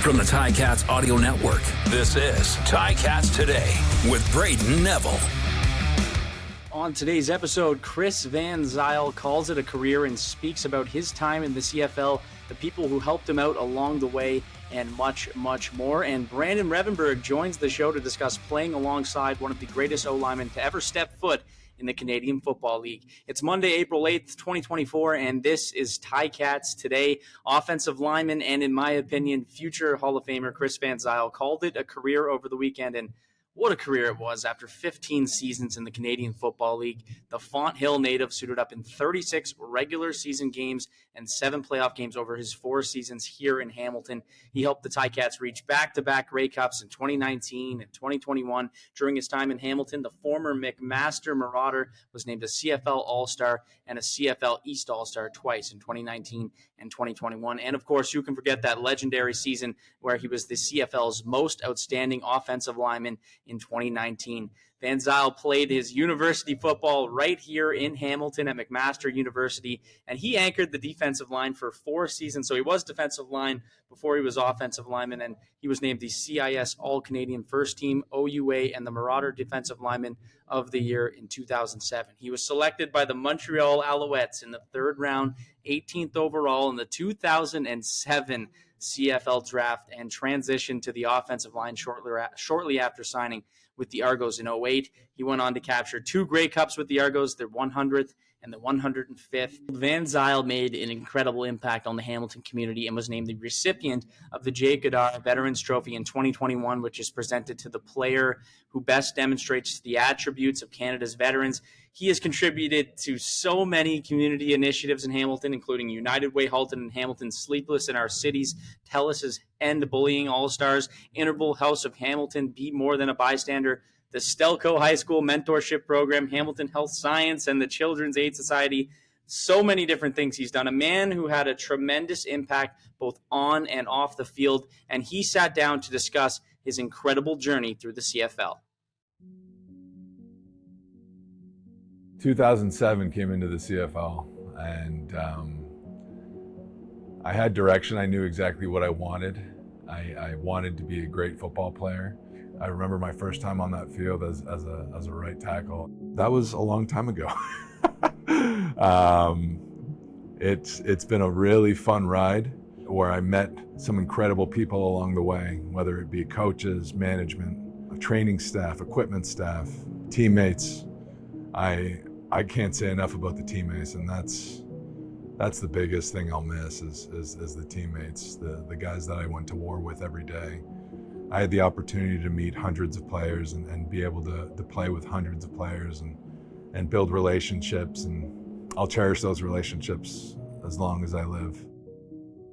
From the Ticats Audio Network, this is Ticats Today with Brandon Neville. On today's episode, Chris Van Zeyl calls it a career and speaks about his time in the CFL, the people who helped him out along the way, and much, much more. And Brandon Revenberg joins the show to discuss playing alongside one of the greatest O-linemen to ever step foot in the Canadian Football League. It's Monday, April 8th, 2024, and this is Ticats Today. Offensive lineman and, in my opinion, future Hall of Famer Chris Van Zeyl called it a career over the weekend, and what a career it was. After 15 seasons in the Canadian Football League, the Font Hill native suited up in 36 regular season games and 7 playoff games over his 4 seasons here in Hamilton. He helped the Ticats reach back-to-back Grey Cups in 2019 and 2021. During his time in Hamilton, the former McMaster Marauder was named a CFL All-Star and a CFL East All-Star twice in 2019 and 2021. And, of course, you can forget that legendary season where he was the CFL's most outstanding offensive lineman in 2019. Van Zeyl played his university football right here in Hamilton at McMaster University, and he anchored the defensive line for 4 seasons. So he was defensive line before he was offensive lineman, and he was named the CIS All-Canadian First Team, OUA, and the Marauder Defensive Lineman of the Year in 2007. He was selected by the Montreal Alouettes in the 3rd round, 18th overall in the 2007 CFL draft, and transitioned to the offensive line shortly after signing with the Argos in 2008. He went on to capture 2 Grey Cups with the Argos, their 100th and the 105th. Van Zeyl made an incredible impact on the Hamilton community and was named the recipient of the Jay Goddard Veterans Trophy in 2021, which is presented to the player who best demonstrates the attributes of Canada's veterans. He has contributed to so many community initiatives in Hamilton, including United Way Halton and Hamilton, Sleepless in Our Cities, Tellus's End Bullying All-Stars, Interval House of Hamilton, Be More Than a Bystander, the Stelco High School Mentorship Program, Hamilton Health Science, and the Children's Aid Society. So many different things he's done. A man who had a tremendous impact both on and off the field, and he sat down to discuss his incredible journey through the CFL. 2007 came into the CFL, and I had direction. I knew exactly what I wanted. I wanted to be a great football player. I remember my first time on that field as a right tackle. That was a long time ago. It's been a really fun ride where I met some incredible people along the way, whether it be coaches, management, training staff, equipment staff, teammates. I can't say enough about the teammates, and that's the biggest thing I'll miss is the teammates, the guys that I went to war with every day. I had the opportunity to meet hundreds of players and be able to play with hundreds of players and build relationships, and I'll cherish those relationships as long as I live.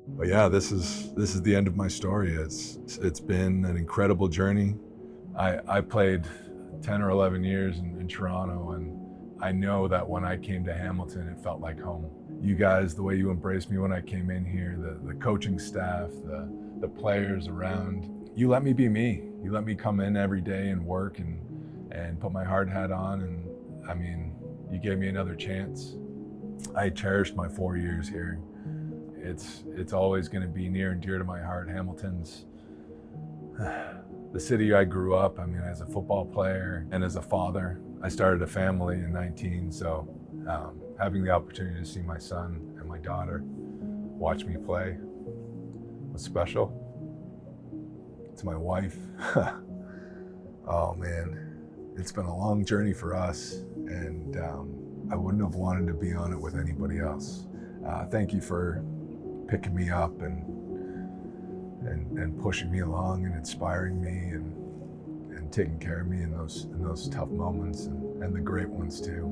But yeah, this is the end of my story. It's been an incredible journey. I played 10 or 11 years in Toronto, and I know that when I came to Hamilton, it felt like home. You guys, the way you embraced me when I came in here, the coaching staff, the players around, you let me be me. You let me come in every day and work and put my hard hat on, and I mean, you gave me another chance. I cherished my 4 years here. It's always going to be near and dear to my heart. Hamilton's the city I grew up. I mean, as a football player and as a father. I started a family in 19, so having the opportunity to see my son and my daughter watch me play was special. To my wife, oh man, it's been a long journey for us, and I wouldn't have wanted to be on it with anybody else. Thank you for picking me up and pushing me along and inspiring me and taking care of me in those tough moments and the great ones too.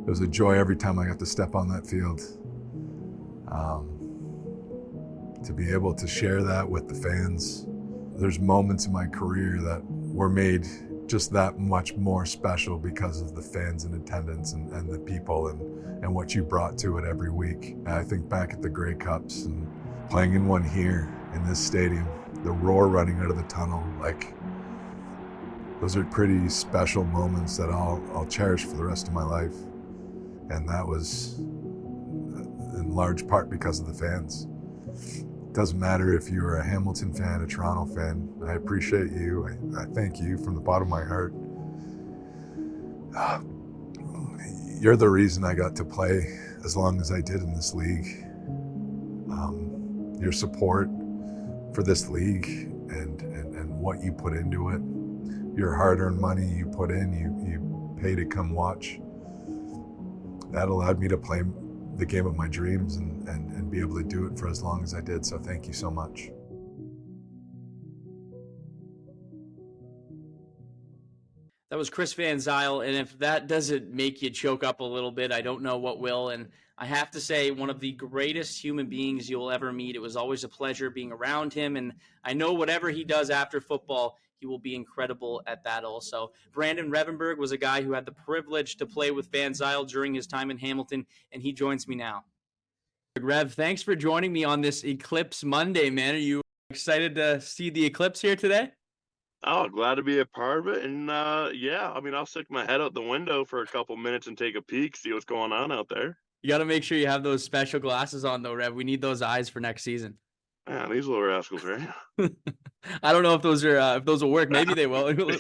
It was a joy every time I got to step on that field. To be able to share that with the fans. There's moments in my career that were made just that much more special because of the fans in attendance and the people and what you brought to it every week. I think back at the Grey Cups and playing in one here in this stadium, the roar running out of the tunnel, like those are pretty special moments that I'll cherish for the rest of my life. And that was in large part because of the fans. Doesn't matter if you're a Hamilton fan, a Toronto fan. I appreciate you. I thank you from the bottom of my heart. You're the reason I got to play as long as I did in this league. Your support for this league and what you put into it, your hard-earned money you put in, you pay to come watch, that allowed me to play the game of my dreams and be able to do it for as long as I did. So thank you so much. That was Chris Van Zeyl, and if that doesn't make you choke up a little bit, I don't know what will. And I have to say, one of the greatest human beings you'll ever meet. It was always a pleasure being around him, and I know whatever he does after football, he will be incredible at that also. Brandon Revenberg was a guy who had the privilege to play with Van Zeyl during his time in Hamilton, and he joins me now. Rev, thanks for joining me on this Eclipse Monday, man. Are you excited to see the eclipse here today? Oh, glad to be a part of it. And yeah, I mean, I'll stick my head out the window for a couple minutes and take a peek, see what's going on out there. You got to make sure you have those special glasses on, though, Rev. We need those eyes for next season. Yeah, these little rascals, right? I don't know if those will work. Maybe they will. We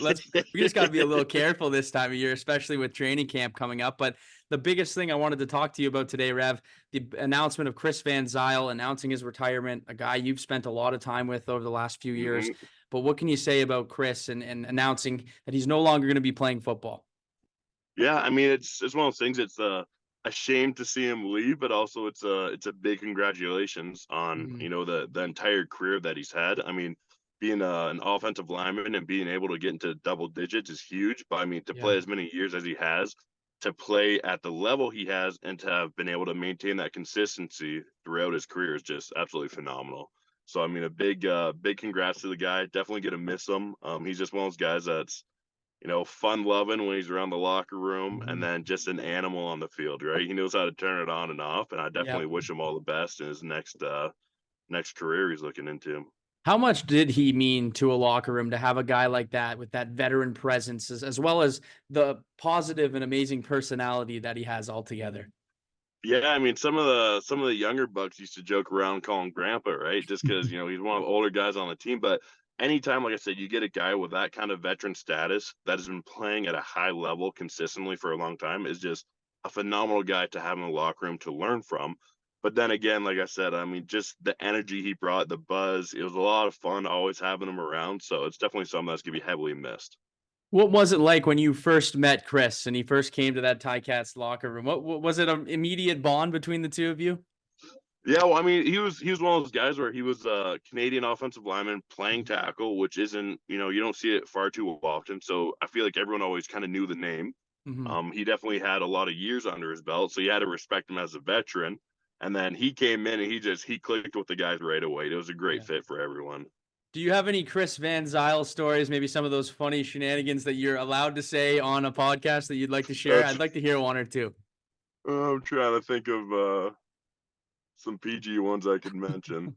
just got to be a little careful this time of year, especially with training camp coming up. But the biggest thing I wanted to talk to you about today, Rev, the announcement of Chris Van Zeyl announcing his retirement, a guy you've spent a lot of time with over the last few years. Mm-hmm. But what can you say about Chris and announcing that he's no longer going to be playing football? Yeah, I mean, it's one of those things. It's a shame to see him leave, but also it's a big congratulations on the entire career that he's had. I mean, being an offensive lineman and being able to get into double digits is huge. But I mean, to play as many years as he has, to play at the level he has, and to have been able to maintain that consistency throughout his career is just absolutely phenomenal. So I mean, a big congrats to the guy. Definitely gonna miss him. He's just one of those guys that's fun loving when he's around the locker room, and then just an animal on the field, right? He knows how to turn it on and off, and I definitely wish him all the best in his next career he's looking into. How much did he mean to a locker room to have a guy like that with that veteran presence, as well as the positive and amazing personality that he has altogether? Yeah, I mean, some of the younger bucks used to joke around calling Grandpa, right? Just because he's one of the older guys on the team. But anytime, like I said, you get a guy with that kind of veteran status that has been playing at a high level consistently for a long time is just a phenomenal guy to have in the locker room to learn from. But then again, like I said, I mean, just the energy he brought, the buzz, it was a lot of fun always having him around. So it's definitely something that's going to be heavily missed. What was it like when you first met Chris and he first came to that Ticats locker room? What was it, an immediate bond between the two of you? Yeah, well, I mean, he was one of those guys where he was a Canadian offensive lineman playing tackle, which isn't, you don't see it far too often. So I feel like everyone always kind of knew the name. Mm-hmm. He definitely had a lot of years under his belt, so you had to respect him as a veteran. And then he came in and he clicked with the guys right away. It was a great fit for everyone. Do you have any Chris Van Zeyl stories, maybe some of those funny shenanigans that you're allowed to say on a podcast that you'd like to share? I'd like to hear one or two. I'm trying to think of some PG ones I could mention.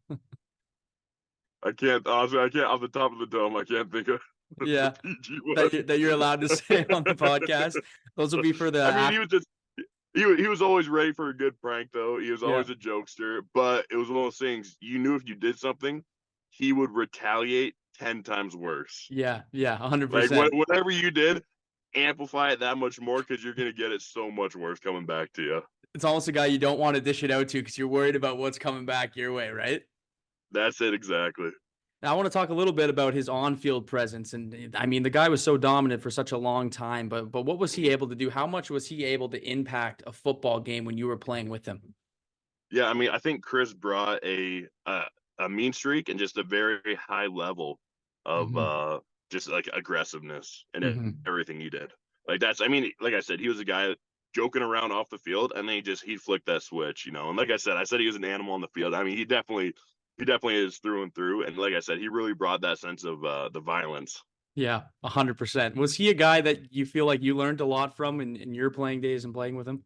Honestly, I can't off the top of the dome. I can't think of PG ones. That you're allowed to say on the podcast. Those will be for the. I mean, he was always ready for a good prank, though. He was always a jokester, but it was one of those things. You knew if you did something, he would retaliate 10 times worse. Yeah, 100%. Like whatever you did, amplify it that much more because you're going to get it so much worse coming back to you. It's almost a guy you don't want to dish it out to because you're worried about what's coming back your way, right? That's it, exactly. Now, I want to talk a little bit about his on-field presence. And I mean, the guy was so dominant for such a long time, but what was he able to do? How much was he able to impact a football game when you were playing with him? Yeah, I mean, I think Chris brought a mean streak and just a very high level of just like aggressiveness and everything he did. Like I mean, like I said, he was a guy joking around off the field, and then he flicked that switch, And like I said he was an animal on the field. I mean, he definitely is through and through. And like I said, he really brought that sense of the violence. Yeah, 100%. Was he a guy that you feel like you learned a lot from in your playing days and playing with him?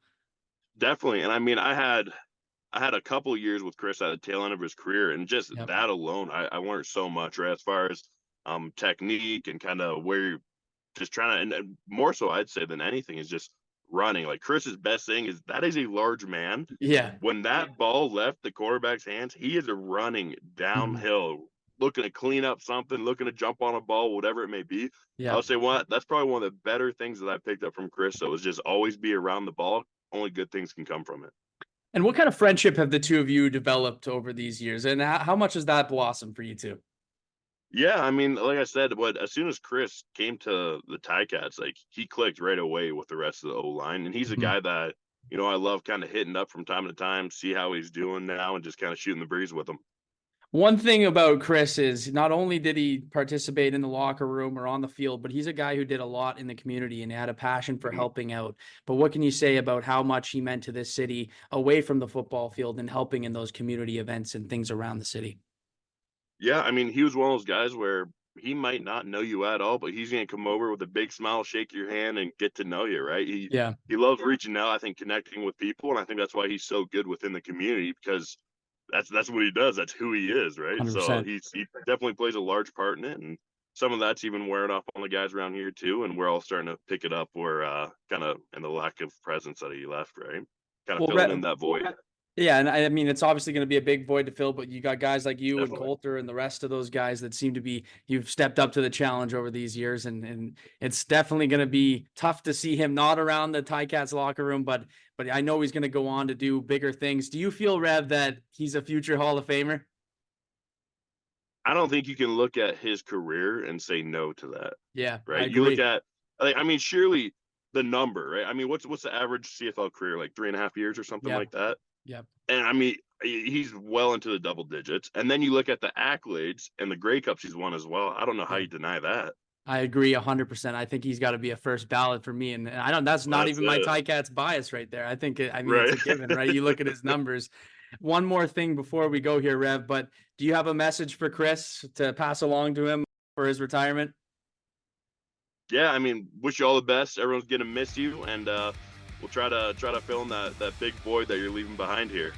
Definitely. And I mean, I had a couple of years with Chris at the tail end of his career, and just that alone, I learned so much, right? As far as technique and kind of where you're just trying to, and more so I'd say than anything is just running. Like Chris's best thing is that is a large man. Yeah. When that ball left the quarterback's hands, he is running downhill, looking to clean up something, looking to jump on a ball, whatever it may be. Yeah. I would say that's probably one of the better things that I picked up from Chris. So is just always be around the ball. Only good things can come from it. And what kind of friendship have the two of you developed over these years? And how much has that blossomed for you two? Yeah, I mean, like I said, but as soon as Chris came to the Ticats, like he clicked right away with the rest of the O-line. And he's a guy that, I love kind of hitting up from time to time, see how he's doing now and just kind of shooting the breeze with him. One thing about Chris is not only did he participate in the locker room or on the field, but he's a guy who did a lot in the community and had a passion for helping out. But what can you say about how much he meant to this city away from the football field and helping in those community events and things around the city? Yeah, I mean, he was one of those guys where he might not know you at all, but he's going to come over with a big smile, shake your hand, and get to know you, right? He loves reaching out, I think, connecting with people, and I think that's why he's so good within the community, because that's what he does. That's who he is, right? 100%. So he definitely plays a large part in it, and some of that's even wearing off on the guys around here too, and we're all starting to pick it up where kind of in the lack of presence that he left, right? Kind of filling in that void. Yeah, and I mean, it's obviously going to be a big void to fill, but you got guys like you Definitely. and Coulter and the rest of those guys that seem to be, you've stepped up to the challenge over these years, and it's definitely going to be tough to see him not around the Ticats locker room, but I know he's going to go on to do bigger things. Do you feel, Rev, that he's a future Hall of Famer? I don't think you can look at his career and say no to that. Yeah, right. You look at, I mean, surely the number, right? I mean, what's the average CFL career, like 3.5 years or something like that? Yep. And I mean, he's well into the double digits. And then you look at the accolades and the Grey Cups he's won as well. I don't know how you deny that. I agree 100%. I think he's got to be a first ballot for me. And I don't, that's not even my Ticats bias right there. I think, it's a given, right? You look at his numbers. One more thing before we go here, Rev, but do you have a message for Chris to pass along to him for his retirement? Yeah, I mean, wish you all the best. Everyone's going to miss you. And we'll try to fill in that big void that you're leaving behind here.